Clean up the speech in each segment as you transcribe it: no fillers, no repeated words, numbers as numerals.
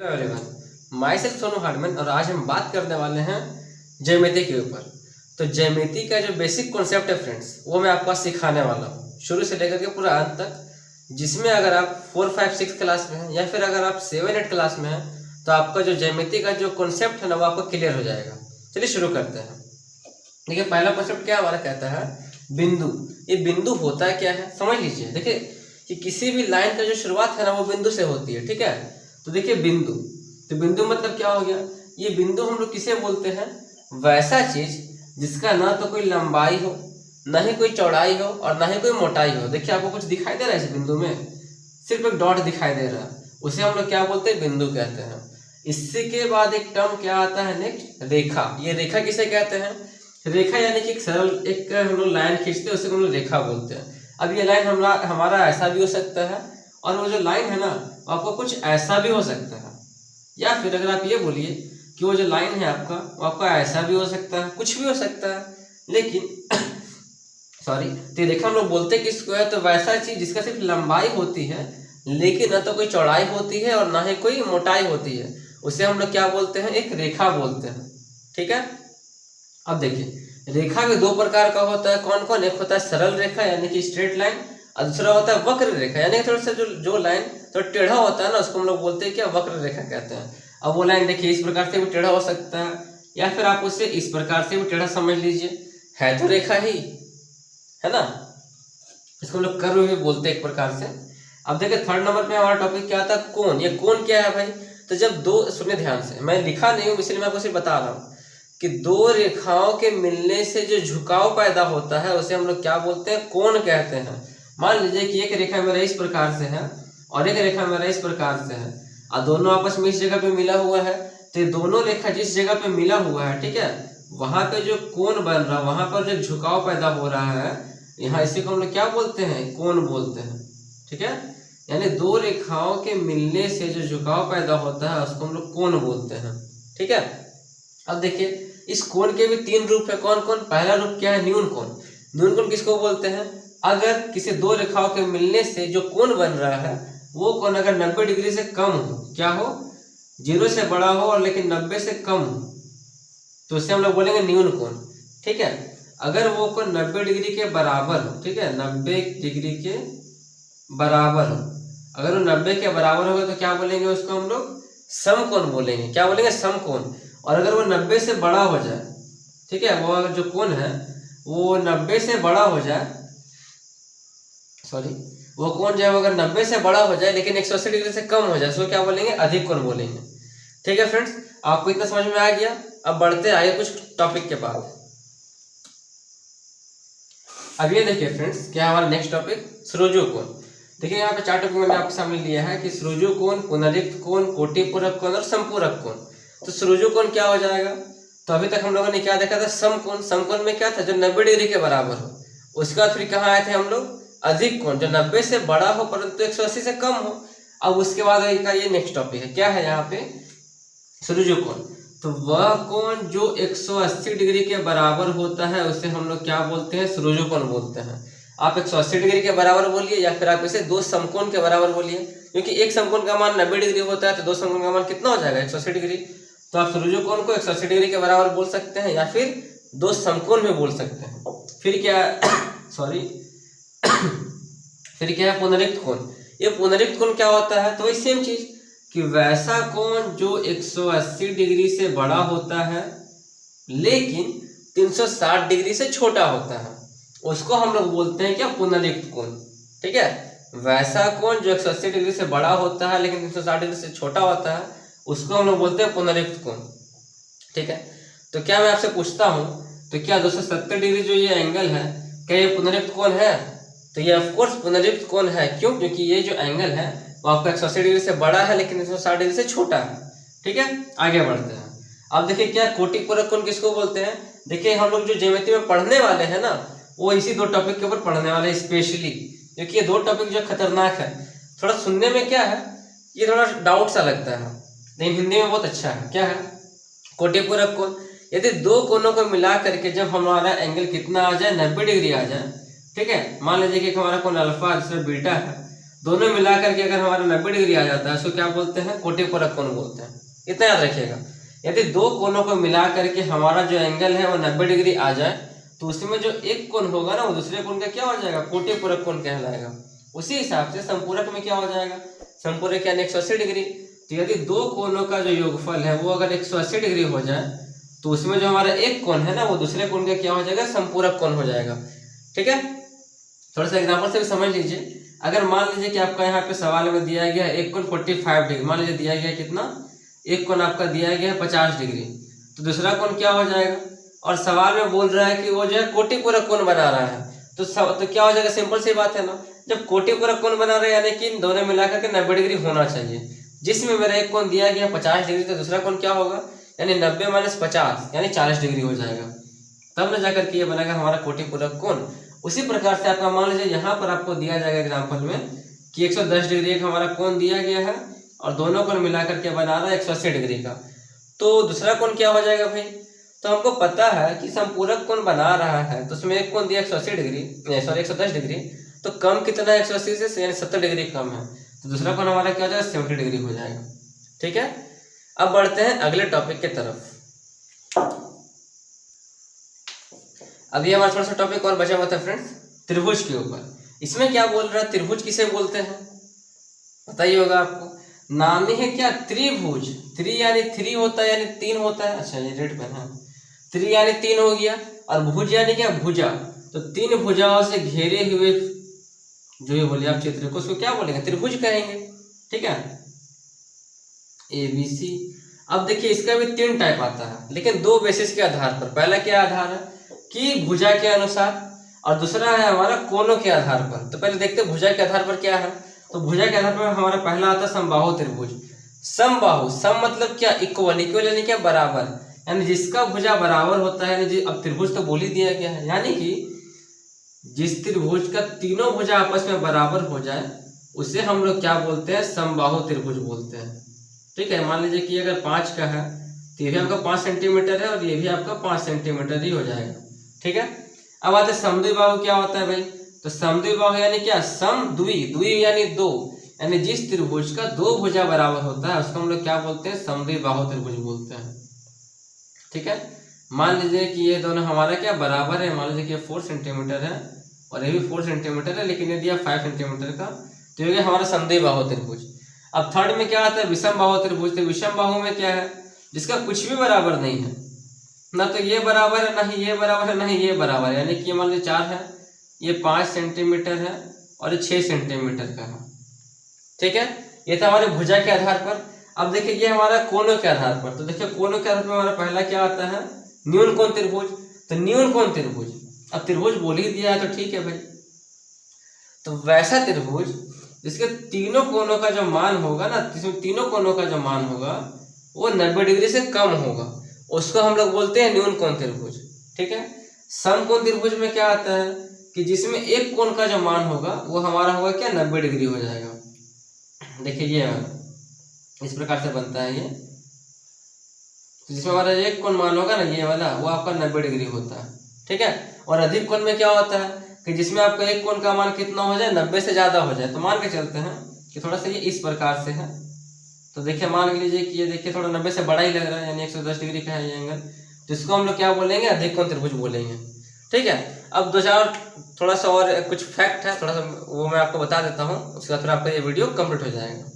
Hello everyone, my self Sonu Hardman और आज हम बात करने वाले हैं ज्यामिति के ऊपर। तो ज्यामिति का जो बेसिक कॉन्सेप्ट है फ्रेंड्स, वो मैं आपको सिखाने वाला हूँ शुरू से लेकर के पूरा अंत तक। जिसमें अगर आप 4, 5, 6 क्लास में हैं या फिर अगर आप 7, 8 क्लास में हैं तो आपका जो ज्यामिति का जो कॉन्सेप्ट है ना वो आपको क्लियर हो जाएगा। चलिए शुरू करते हैं। देखिए पहला कॉन्सेप्ट क्या हमारा कहता है, बिंदु। ये बिंदु होता है क्या है समझ लीजिए। देखिए कि किसी भी लाइन का जो शुरुआत है ना वो बिंदु से होती है, ठीक है। तो देखिए बिंदु, तो बिंदु मतलब क्या हो गया, ये बिंदु हम लोग किसे बोलते हैं, वैसा चीज जिसका ना तो कोई लंबाई हो, ना ही कोई चौड़ाई हो और ना ही कोई मोटाई हो। देखिए आपको कुछ दिखाई दे रहा है इस बिंदु में, सिर्फ एक डॉट दिखाई दे रहा है, उसे हम लोग क्या बोलते हैं, बिंदु कहते हैं। इससे के बाद एक टर्म क्या आता है नेक्स्ट, रेखा। ये रेखा किसे कहते हैं, रेखा यानी कि एक सरल एक हम लोग लाइन खींचते हैं उसे हम लोग रेखा बोलते हैं। अब ये लाइन हमारा ऐसा भी हो सकता है और वो जो लाइन है ना आपको कुछ ऐसा भी हो सकता है, या फिर अगर आप ये बोलिए कि वो जो लाइन है आपका वो आपका ऐसा भी हो सकता है, कुछ भी हो सकता है। लेकिन सॉरी, तो रेखा हम लोग बोलते किसको है, तो वैसा चीज जिसका सिर्फ लंबाई होती है लेकिन ना तो कोई चौड़ाई होती है और ना ही कोई मोटाई होती है, उसे हम लोग क्या बोलते हैं, एक रेखा बोलते हैं, ठीक है। अब देखिए रेखा भी दो प्रकार का होता है, कौन कौन, एक होता है सरल रेखा यानी कि स्ट्रेट लाइन, और दूसरा होता है वक्र रेखा यानी कि थोड़ा सा जो लाइन थोड़ा टेढ़ा होता है ना उसको हम लोग बोलते हैं क्या, वक्र रेखा कहते हैं। अब वो लाइन देखिए इस प्रकार से भी टेढ़ा हो सकता है या फिर आप उसे इस प्रकार से भी टेढ़ा समझ लीजिए, है तो रेखा ही है ना। इसको हम लोग कर्व भी बोलते हैं एक प्रकार से। अब देखिए थर्ड नंबर पे हमारा टॉपिक क्या आता है, कोण। ये कोण क्या है भाई, तो जब दो, सुनिए ध्यान से, मैं लिखा नहीं हूँ इसलिए मैं आपको सिर्फ बता रहा हूँ कि दो रेखाओं के मिलने से जो झुकाव पैदा होता है उसे हम लोग क्या बोलते हैं, कोण कहते हैं। मान लीजिए कि एक रेखा मेरा इस प्रकार से है और एक रेखा मेरा इस प्रकार से है और दोनों आपस में इस जगह पे मिला हुआ है, तो ये दोनों रेखा जिस जगह पे मिला हुआ है, ठीक है, वहां पे जो कोण बन रहा है, वहां पर जो झुकाव पैदा हो रहा है, यहाँ इसी को हम लोग क्या बोलते हैं, कोण बोलते हैं, ठीक है। यानी दो रेखाओं के मिलने से जो झुकाव पैदा होता है उसको हम लोग कोण बोलते हैं, ठीक है। अब देखिए इस कोण के भी 3 रूप है, कौन कौन। पहला रूप क्या है, न्यून कोण। न्यून कोण किसको बोलते हैं, अगर किसी दो रेखाओं के मिलने से जो कोण बन रहा है वो कोण अगर 90 डिग्री से कम हो, क्या हो, 0 से बड़ा हो और लेकिन 90 से कम हो, तो उससे हम लोग बोलेंगे न्यून कोण, ठीक है। अगर वो कोण 90 डिग्री के बराबर हो, ठीक है, 90 डिग्री के बराबर हो, अगर वो 90 के बराबर होगा तो क्या बोलेंगे उसको हम लोग, समकोण बोलेंगे। क्या बोलेंगे, समकोण। और अगर वो 90 से बड़ा हो जाए, ठीक है, वो अगर जो कोण है वो 90 से बड़ा हो जाए, सॉरी, वो कोण जो है अगर 90 से बड़ा हो जाए लेकिन 180 डिग्री से कम हो जाए, उसको क्या बोलेंगे, अधिक कोण बोलेंगे, ठीक है फ्रेंड्स। आपको इतना समझ में आ गया। अब बढ़ते आइए कुछ टॉपिक के बाद। अब ये देखिए फ्रेंड्स क्या हमारा नेक्स्ट टॉपिक, श्रोजु कोण। देखिए यहाँ पे 4 टॉपिक मैंने आपके सामने लिया है कि श्रोजु कोण, पुनरिक्त कोण, कोटिपूरक कोण और समपूरक कोण। तो श्रोजु कोण क्या हो जाएगा, तो अभी तक हम लोगों ने क्या देखा था, समकोण। समकोण में क्या था, जो 90 डिग्री के बराबर हो। उसके बाद फिर कहाँ आए थे हम लोग, अधिक कोण, जो 90 से बड़ा हो परंतु 180 से कम हो। अब उसके बाद का ये नेक्स्ट टॉपिक है, क्या है यहाँ पे, श्रोजु कोण। तो वह कोण जो 180 डिग्री के बराबर होता है उसे हम लोग क्या बोलते हैं, श्रोजु कोण बोलते हैं। आप 180 डिग्री के बराबर बोलिए या फिर आप इसे दो समकोण के बराबर बोलिए, क्योंकि एक समकोण का मान 90 डिग्री होता है तो दो समकोण का मान कितना हो जाएगा, 180 डिग्री। तो आप श्रोजु कोण को 180 डिग्री के बराबर बोल सकते हैं या फिर दो समकोण में बोल सकते हैं। फिर क्या सॉरी फिर क्या है, पुनरिक्त कोण। ये पुनरिक्त कोण क्या होता है, तो वही सेम चीज कि वैसा कोण जो 180 डिग्री से बड़ा होता है लेकिन 360 डिग्री से छोटा होता है, उसको हम लोग बोलते हैं क्या, पुनरिक्त कोण, ठीक है। वैसा कोण जो 180 डिग्री से बड़ा होता है लेकिन 360 डिग्री से छोटा होता है उसको हम लोग बोलते हैं पुनरिक्त कोण, ठीक है। तो क्या मैं आपसे पूछता हूं, तो क्या 270 डिग्री जो ये एंगल है क्या ये पुनरिक्त कोण है, तो ये ऑफकोर्स पुनरिक्त कोण है। क्यों, क्योंकि ये जो एंगल है वो आपका 180 डिग्री से बड़ा है लेकिन 360 डिग्री से छोटा है, ठीक है। आगे बढ़ते हैं। अब देखिए क्या कोटिपूरक कोण किसको बोलते हैं। देखिए हम लोग जो ज्योमेट्री में पढ़ने वाले हैं ना वो इसी 2 टॉपिक के ऊपर पढ़ने वाले हैं स्पेशली, क्योंकि ये 2 टॉपिक जो खतरनाक है। थोड़ा सुनने में क्या है, ये थोड़ा डाउट सा लगता है लेकिन हिंदी में बहुत अच्छा है। क्या है, कोटिपूरक कोण। यदि दो कोणों को मिला करके जब हमारा एंगल कितना आ जाए, 90 डिग्री आ जाए, ठीक है। मान लीजिए कि हमारा कोण अल्फा दूसरा बीटा है, दोनों मिलाकर के अगर हमारा 90 डिग्री आ जाता है उसको क्या बोलते हैं, कोटि पूरक कोण बोलते हैं। इतना याद रखिएगा। यदि दो कोनों को मिला करके हमारा जो एंगल है वो 90 डिग्री आ जाए तो उसमें जो एक कोण होगा ना वो दूसरे कोण का क्या हो जाएगा, कोटि पूरक कोण कहलाएगा। उसी हिसाब से संपूरक में क्या हो जाएगा, संपूरक यानी 180 डिग्री। तो यदि दो कोनों का जो योगफल है वो अगर 180 डिग्री हो जाए तो उसमें जो हमारा एक कोण है ना वो दूसरे कोण का क्या हो जाएगा, संपूरक कोण हो जाएगा। ठीक है, थोड़ा सा एग्जाम्पल से भी समझ लीजिए। अगर मान लीजिए कि आपका यहाँ पे सवाल में दिया गया है एक कोण 45 डिग्री, मान लीजिए दिया गया है कितना, एक कोण आपका दिया गया है 50 डिग्री, तो दूसरा कोण क्या हो जाएगा, और सवाल में बोल रहा है कि वो जो है कोटि पूरक कोण बना रहा है तो क्या हो जाएगा, सिंपल सी बात है ना। जब कोटि पूरक कोण बना रहे हैं यानी कि दोनों मिलाकर के 90 डिग्री होना चाहिए। जिसमें मेरा एक कोण दिया गया 50 डिग्री तो दूसरा कोण क्या होगा, यानी 90 - 50 यानी 40 डिग्री हो जाएगा। तब न जाकर के ये बनेगा हमारा कोटि पूरक कोण। उसी प्रकार से आपका मान लीजिए यहाँ पर आपको दिया जाएगा एग्जाम्पल में कि 110 डिग्री एक हमारा कोण दिया गया है और दोनों कोण मिलाकर के बना रहा है 180 डिग्री का, तो दूसरा कोण क्या हो जाएगा भाई। तो हमको पता है कि संपूरक कोण बना रहा है तो उसमें एक कोण दिया 180 डिग्री, सॉरी 110 डिग्री, तो कम कितना है 180 से, यानी 70 डिग्री कम है, तो दूसरा कोण हमारा क्या हो जाएगा, 70 डिग्री हो जाएगा। ठीक है, अब बढ़ते हैं अगले टॉपिक के तरफ। अभी हमारा थोड़ा सा टॉपिक और बचा हुआ था फ्रेंड्स, त्रिभुज के ऊपर। इसमें क्या बोल रहा है, त्रिभुज किसे बोलते हैं पता ही होगा आपको, नाम ही है क्या, त्रिभुज। त्रि यानी 3 होता है, यानी 3 होता है। अच्छा ये रेड पेन है। त्रि यानी 3 हो गया, और भुज यानी क्या, भुजा। तो 3 भुजाओं से घेरे हुए जो ये बोले आप चित्र को, उसको क्या बोलेंगे, त्रिभुज कहेंगे। ठीक है, ABC। अब देखिए इसका भी 3 टाइप आता है, लेकिन 2 बेसिस के आधार पर। पहला क्या आधार है कि भुजा के अनुसार, और दूसरा है हमारा कोनों के आधार पर। तो पहले देखते हैं भुजा के आधार पर क्या है। तो भुजा के आधार पर हमारा पहला आता है समबाहु त्रिभुज। समबाहु, सम मतलब क्या, इक्वल, इक्वल यानी क्या, बराबर, यानी जिसका भुजा बराबर होता है। यानी अब त्रिभुज तो बोल ही दिया गया है, यानी कि जिस त्रिभुज का तीनों भुजा आपस में बराबर हो जाए उसे हम लोग क्या बोलते हैं, समबाहु त्रिभुज बोलते हैं। ठीक है, मान लीजिए कि अगर 5 का है तो ये भी आपका 5 सेंटीमीटर है और ये भी आपका 5 सेंटीमीटर ही हो जाएगा। ठीक है, अब आते समद्विबाहु क्या होता है भाई। तो समद्विबाहु यानी क्या, सम द्वि, द्वि यानी 2, यानी जिस त्रिभुज का 2 भुजा बराबर होता है उसको हम लोग क्या बोलते हैं, समद्विबाहु त्रिभुज बोलते हैं। ठीक है, मान लीजिए कि ये दोनों हमारा क्या बराबर है, मान लीजिए कि 4 सेंटीमीटर है और ये भी 4 सेंटीमीटर है, लेकिन ये दिया 5 सेंटीमीटर का, तो ये हमारा समद्विबाहु त्रिभुज। अब थर्ड में क्या आता है, विषम बाहु त्रिभुज। तो विषम बाहु में क्या है, जिसका कुछ भी बराबर नहीं है, ना तो ये बराबर है, ना ही ये बराबर है, ना ही ये बराबर है। यानी कि मान लीजिए 4 है, ये 5 सेंटीमीटर है और ये 6 सेंटीमीटर का है। ठीक है, ये था हमारे भुजा के आधार पर। अब देखिए ये हमारा कोनों के आधार पर। तो देखिए कोनों के आधार पर हमारा पहला क्या आता है, न्यून कोण त्रिभुज। तो न्यून कोण त्रिभुज, अब त्रिभुज बोल ही दिया है तो ठीक है भाई। तो वैसा त्रिभुज जिसके तीनों कोनों का जो मान होगा ना, जिसमें तीनों कोनों का जो मान होगा वो 90 डिग्री से कम होगा, उसको हम लोग बोलते हैं न्यून कोण त्रिभुज। ठीक है, समकोण त्रिभुज में क्या आता है कि जिसमें एक कोण का जो मान होगा वो हमारा होगा क्या, 90 डिग्री हो जाएगा। देखिए ये इस प्रकार से बनता है ये, जिसमें हमारा एक कोण मान होगा ना, ये वाला, वो आपका 90 डिग्री होता है। ठीक है, और अधिक कोण में क्या होता है कि जिसमें आपका एक कोण का मान कितना हो जाए, 90 से ज्यादा हो जाए। तो मान के चलते हैं कि थोड़ा सा ये इस प्रकार से है। तो देखिए मान लीजिए कि ये देखिए थोड़ा 90 से बड़ा ही लग रहा है, यानी 110 डिग्री का है ये एंगल, तो इसको हम लोग क्या बोलेंगे, अधिक कोण त्रिभुज बोलेंगे। ठीक है, अब 2-4 थोड़ा सा और कुछ फैक्ट है, थोड़ा सा वो मैं आपको बता देता हूँ, उसके बाद फिर आपका ये वीडियो कंप्लीट हो जाएगा।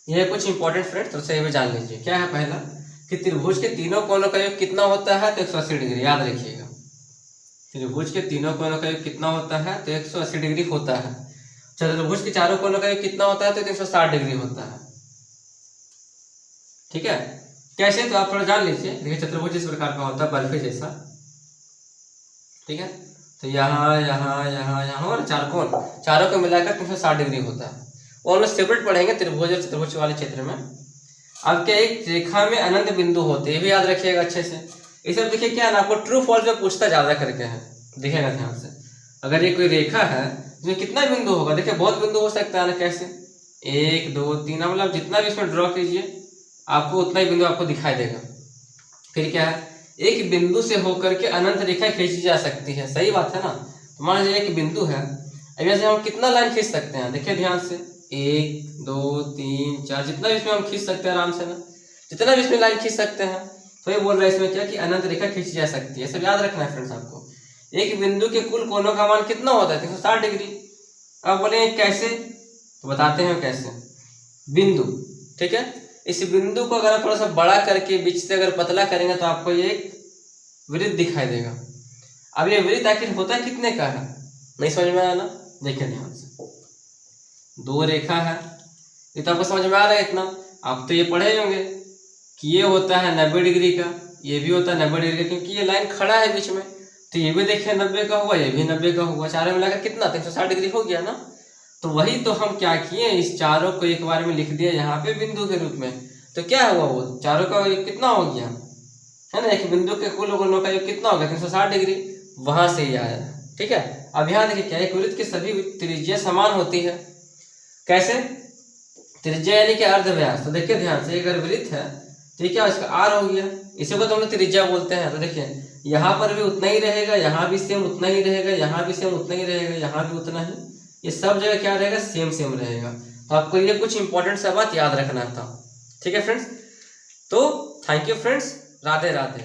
ये कुछ इंपॉर्टेंट फ्रेंड्स थोड़ा सा ये भी जान लीजिए। क्या है पहला कि त्रिभुज के तीनों कोनों का योग कितना होता है, तो 180 डिग्री। याद रखिएगा, त्रिभुज के तीनों कोनों का योग कितना होता है, तो 180 डिग्री होता है। चतुर्भुज के चारों कोनों का योग कितना होता है, तो 360 डिग्री होता है। ठीक है, कैसे, तो आप थोड़ा जान लीजिए। देखिए चतुर्भुज इस प्रकार का होता है, बर्फी जैसा। ठीक है, तो यहाँ यहाँ यहाँ यहाँ और 4 कोण, चारों को मिलाकर 360 डिग्री होता है। वो हम लोग सेपरेट पढ़ेंगे त्रिभुज और चतुर्भुज वाले क्षेत्र में। अब क्या, एक रेखा में अनंत बिंदु होते हैं, भी याद रखिएगा अच्छे से। ये सब देखिए क्या ना, आपको ट्रू फॉल्स में पूछता ज्यादा करके है, देखिएगा ध्यान से। अगर ये कोई रेखा है जिसमें कितना बिंदु होगा, देखिए बहुत बिंदु हो सकता है ना, कैसे 1 2 3, मतलब जितना भी इसमें ड्रॉ कीजिए आपको उतना ही बिंदु आपको दिखाई देगा। फिर क्या है, एक बिंदु से होकर के अनंत रेखा खींची जा सकती है। सही बात है ना। तो मान लीजिए एक बिंदु है अब यहाँ से हम कितना लाइन खींच सकते हैं, देखिए ध्यान से, 1 2 3 4, जितना भी इसमें हम खींच सकते हैं आराम से ना, जितना भी इसमें लाइन खींच सकते हैं। तो ये बोल रहा है इसमें क्या कि अनंत रेखा खींची जा सकती है। सब याद रखना है फ्रेंड्स आपको। एक बिंदु के कुल कोणों का मान कितना होता है, 360 डिग्री। अब बोले कैसे, तो बताते हैं कैसे। बिंदु, ठीक है, इस बिंदु को अगर थोड़ा सा बड़ा करके बीच से अगर पतला करेंगे तो आपको ये एक वृत्त दिखाई देगा। अब ये वृत्त आखिर होता है कितने का है, नहीं समझ में आया ना, देखिए ध्यान से। 2 रेखा है, ये तो आपको समझ में आ रहा है इतना। आप तो ये पढ़े होंगे कि ये होता है 90 डिग्री का, ये भी होता है 90 डिग्री का, क्योंकि ये लाइन खड़ा है बीच में। तो ये भी देखिए 90 का हुआ, ये भी 90 का हुआ, चारों मिलाकर कितना 360 डिग्री हो गया ना। तो वही तो हम क्या किए, इस चारों को एक बार में लिख दिया यहाँ पे बिंदु के रूप में। तो क्या हुआ, वो चारों का कितना हो गया है ना, एक बिंदु के कुल कोणों का योग कितना हो गया, 360 डिग्री, वहां से ही आया। ठीक है, अब यहाँ देखिए क्या, एक वृत्त की सभी त्रिज्या समान होती है। कैसे, त्रिज्या यानी कि अर्धव्यास। तो देखिए ध्यान से, अगर वृत्त है तो क्या इसका आर हो गया, इसी को तो हम लोग त्रिज्या बोलते हैं। तो देखिए यहाँ पर भी उतना ही रहेगा, यहाँ भी सेम उतना ही रहेगा, यहाँ भी सेम उतना ही रहेगा, यहाँ भी उतना ही, ये सब जगह क्या रहेगा, सेम सेम रहेगा। तो आपको ये कुछ इंपॉर्टेंट सा बात याद रखना था। ठीक है फ्रेंड्स, तो thank you friends, Radhe Radhe.